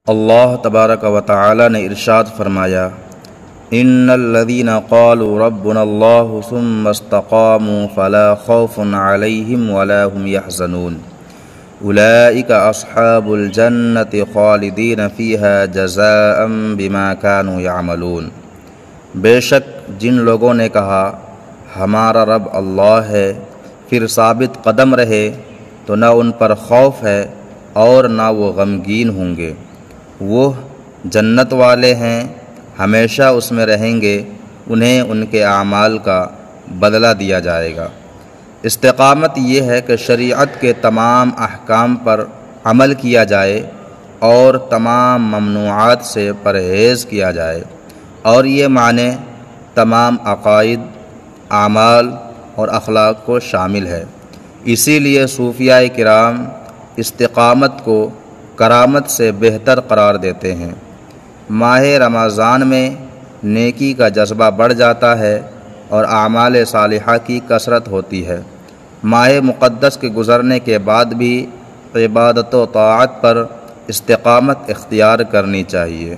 اللہ تبارک و تعالی نے ارشاد فرمایا، ان الذین قالوا ربنا اللہ ثم استقاموا فلا خوف علیہم ولا هم يحزنون اولئک اصحاب الجنۃ خالدین فیہا جزاء بما كانوا يعملون۔ بے شک جن لوگوں نے کہا ہمارا رب اللہ ہے، پھر ثابت قدم رہے تو نہ ان پر خوف ہے اور نہ وہ غمگین ہوں گے۔ وہ جنت والے ہیں، ہمیشہ اس میں رہیں گے، انہیں ان کے اعمال کا بدلہ دیا جائے گا۔ استقامت یہ ہے کہ شریعت کے تمام احکام پر عمل کیا جائے اور تمام ممنوعات سے پرہیز کیا جائے، اور یہ معنی تمام عقائد، اعمال اور اخلاق کو شامل ہے۔ اسی لیے صوفیاء کرام استقامت کو کرامت سے بہتر قرار دیتے ہیں۔ ماہ رمضان میں نیکی کا جذبہ بڑھ جاتا ہے اور اعمال صالحہ کی کثرت ہوتی ہے۔ ماہ مقدس کے گزرنے کے بعد بھی عبادت و طاعت پر استقامت اختیار کرنی چاہیے۔